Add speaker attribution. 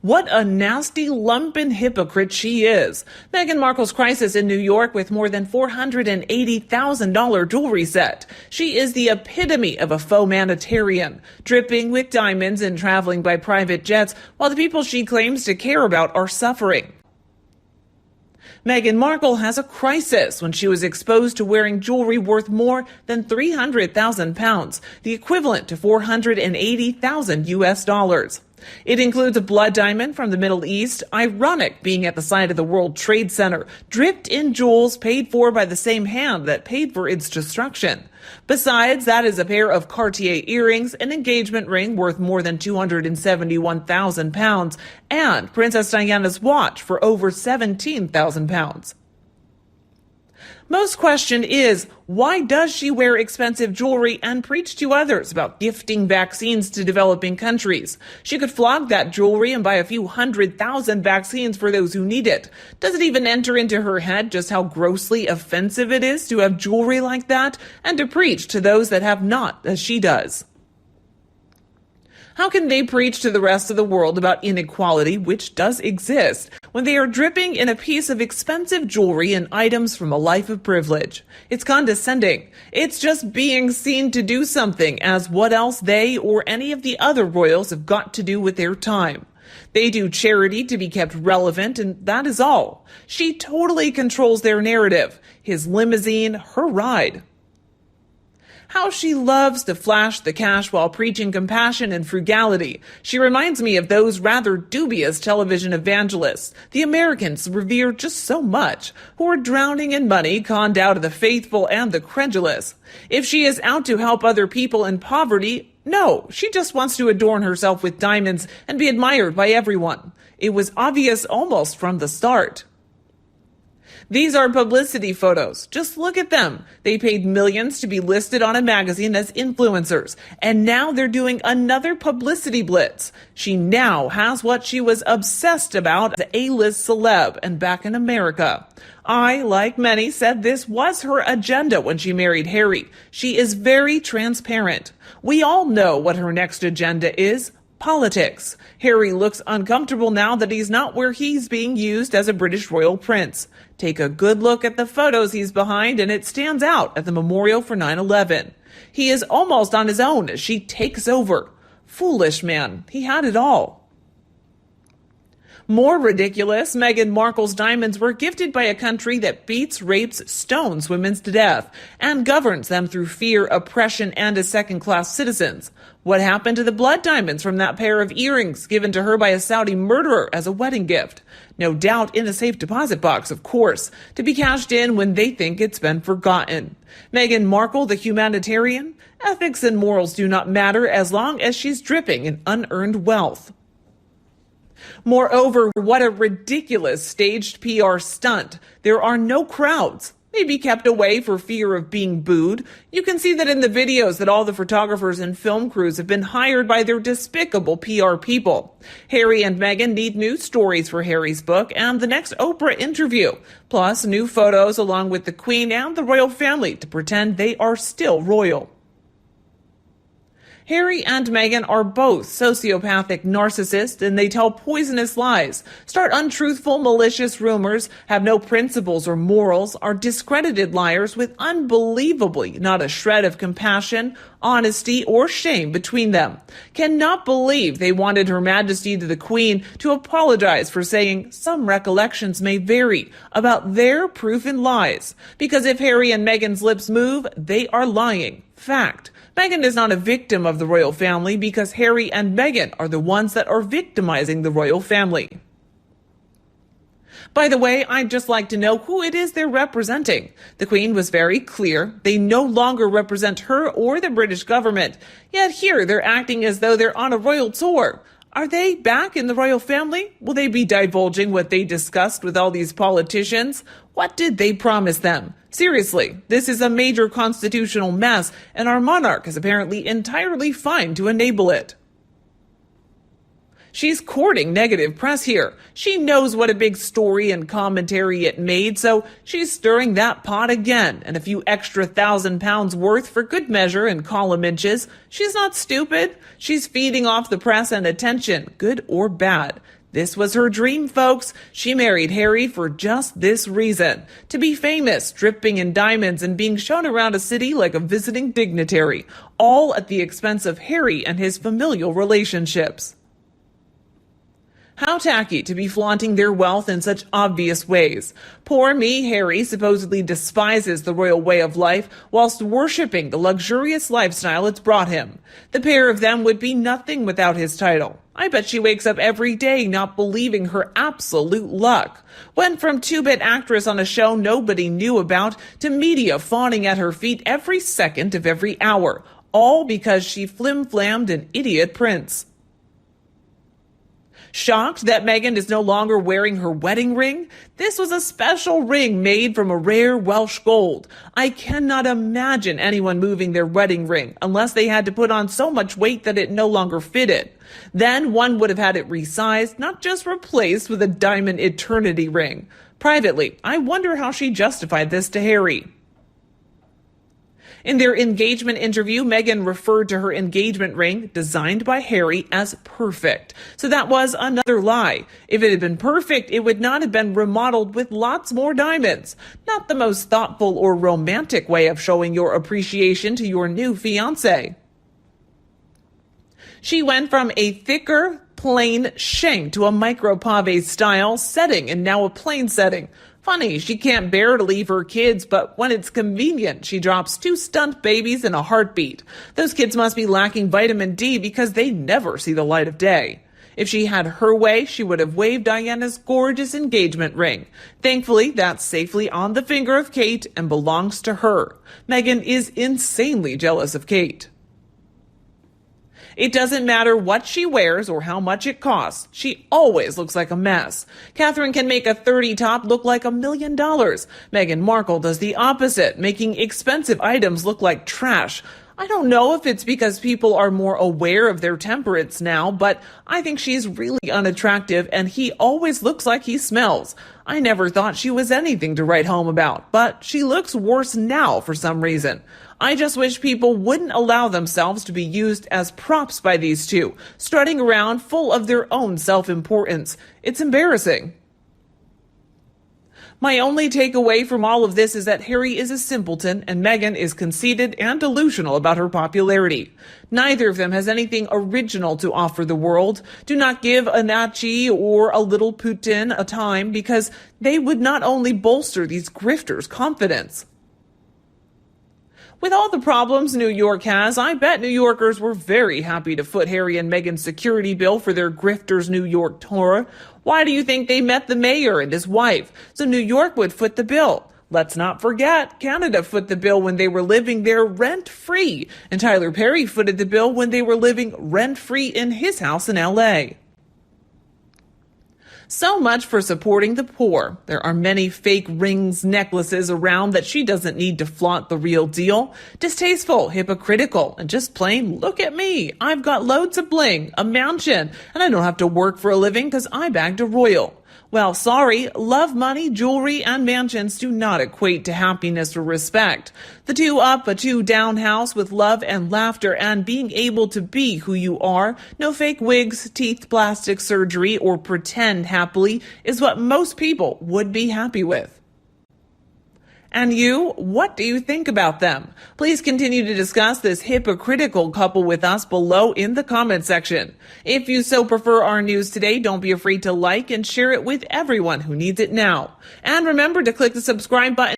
Speaker 1: What a nasty lumpen hypocrite she is. Meghan Markle's crisis in New York with more than $480,000 jewelry set. She is the epitome of a faux humanitarian, dripping with diamonds and traveling by private jets while the people she claims to care about are suffering. Meghan Markle has a crisis when she was exposed to wearing jewelry worth more than £300,000, the equivalent to 480,000 US dollars. It includes a blood diamond from the Middle East, ironic being at the site of the World Trade Center, dripped in jewels paid for by the same hand that paid for its destruction. Besides, that is a pair of Cartier earrings, an engagement ring worth more than £271,000, and Princess Diana's watch for over £17,000. Most question is, why does she wear expensive jewelry and preach to others about gifting vaccines to developing countries? She could flog that jewelry and buy a few 100,000 vaccines for those who need it. Does it even enter into her head just how grossly offensive it is to have jewelry like that and to preach to those that have not, as she does? How can they preach to the rest of the world about inequality, which does exist, when they are dripping in a piece of expensive jewelry and items from a life of privilege? It's condescending. It's just being seen to do something, as what else they or any of the other royals have got to do with their time. They do charity to be kept relevant, and that is all. She totally controls their narrative. His limousine, her ride. How she loves to flash the cash while preaching compassion and frugality. She reminds me of those rather dubious television evangelists the Americans revere just so much, who are drowning in money conned out of the faithful and the credulous. If she is out to help other people in poverty, no, she just wants to adorn herself with diamonds and be admired by everyone. It was obvious almost from the start. These are publicity photos. Just look at them. They paid millions to be listed on a magazine as influencers, and now they're doing another publicity blitz. She now has what she was obsessed about, the A-list celeb, and back in America. I, like many, said this was her agenda when she married Harry. She is very transparent. We all know what her next agenda is. Politics. Harry looks uncomfortable now that he's not where he's being used as a British royal prince. Take a good look at the photos he's behind and it stands out at the memorial for 9/11. He is almost on his own as she takes over. Foolish man. He had it all. More ridiculous, Meghan Markle's diamonds were gifted by a country that beats, rapes, stones women to death, and governs them through fear, oppression, and as second-class citizens. What happened to the blood diamonds from that pair of earrings given to her by a Saudi murderer as a wedding gift? No doubt in a safe deposit box, of course, to be cashed in when they think it's been forgotten. Meghan Markle, the humanitarian? Ethics and morals do not matter as long as she's dripping in unearned wealth. Moreover, what a ridiculous staged PR stunt. There are no crowds. They be kept away for fear of being booed. You can see that in the videos that all the photographers and film crews have been hired by their despicable PR people. Harry and Meghan need new stories for Harry's book and the next Oprah interview, plus new photos along with the Queen and the royal family to pretend they are still royal. Harry and Meghan are both sociopathic narcissists, and they tell poisonous lies, start untruthful, malicious rumors, have no principles or morals, are discredited liars with unbelievably not a shred of compassion, honesty, or shame between them. Cannot believe they wanted Her Majesty the Queen to apologize for saying some recollections may vary about their proven lies. Because if Harry and Meghan's lips move, they are lying. Fact. Meghan is not a victim of the royal family because Harry and Meghan are the ones that are victimizing the royal family. By the way, I'd just like to know who it is they're representing. The Queen was very clear. They no longer represent her or the British government. Yet here they're acting as though they're on a royal tour. Are they back in the royal family? Will they be divulging what they discussed with all these politicians? What did they promise them? Seriously, this is a major constitutional mess, and our monarch is apparently entirely fine to enable it. She's courting negative press here. She knows what a big story and commentary it made, so she's stirring that pot again, and a few extra £1,000 worth for good measure and column inches. She's not stupid. She's feeding off the press and attention, good or bad. This was her dream, folks. She married Harry for just this reason: to be famous, dripping in diamonds, and being shown around a city like a visiting dignitary, all at the expense of Harry and his familial relationships. How tacky to be flaunting their wealth in such obvious ways. Poor me, Harry supposedly despises the royal way of life whilst worshipping the luxurious lifestyle it's brought him. The pair of them would be nothing without his title. I bet she wakes up every day not believing her absolute luck. Went from two-bit actress on a show nobody knew about to media fawning at her feet every second of every hour, all because she flim-flammed an idiot prince. Shocked that Meghan is no longer wearing her wedding ring? This was a special ring made from a rare Welsh gold. I cannot imagine anyone moving their wedding ring unless they had to put on so much weight that it no longer fitted. Then one would have had it resized, not just replaced with a diamond eternity ring. Privately, I wonder how she justified this to Harry. In their engagement interview, Meghan referred to her engagement ring, designed by Harry, as perfect. So that was another lie. If it had been perfect, it would not have been remodeled with lots more diamonds. Not the most thoughtful or romantic way of showing your appreciation to your new fiancé. She went from a thicker, plain shank to a micro pave style setting and now a plain setting. Funny, she can't bear to leave her kids, but when it's convenient, she drops 2 stunt babies in a heartbeat. Those kids must be lacking vitamin D because they never see the light of day. If she had her way, she would have waved Diana's gorgeous engagement ring. Thankfully, that's safely on the finger of Kate and belongs to her. Meghan is insanely jealous of Kate. It doesn't matter what she wears or how much it costs. She always looks like a mess. Catherine can make a 30 top look like $1 million. Meghan Markle does the opposite, making expensive items look like trash. I don't know if it's because people are more aware of their temperance now, but I think she's really unattractive and he always looks like he smells. I never thought she was anything to write home about, but she looks worse now for some reason. I just wish people wouldn't allow themselves to be used as props by these two, strutting around full of their own self-importance. It's embarrassing. My only takeaway from all of this is that Harry is a simpleton and Meghan is conceited and delusional about her popularity. Neither of them has anything original to offer the world. Do not give a Nachi or a little Putin a time because they would not only bolster these grifters' confidence. With all the problems New York has, I bet New Yorkers were very happy to foot Harry and Meghan's security bill for their Grifters New York tour. Why do you think they met the mayor and his wife? So New York would foot the bill. Let's not forget, Canada foot the bill when they were living there rent-free, and Tyler Perry footed the bill when they were living rent-free in his house in L.A. So much for supporting the poor. There are many fake rings, necklaces around that she doesn't need to flaunt the real deal. Distasteful, hypocritical, and just plain, look at me. I've got loads of bling, a mansion, and I don't have to work for a living because I bagged a royal. Well, sorry, love, money, jewelry, and mansions do not equate to happiness or respect. The 2 up, a 2 down house with love and laughter and being able to be who you are, no fake wigs, teeth, plastic surgery, or pretend happily is what most people would be happy with. And you, what do you think about them? Please continue to discuss this hypocritical couple with us below in the comment section. If you so prefer our news today, don't be afraid to like and share it with everyone who needs it now. And remember to click the subscribe button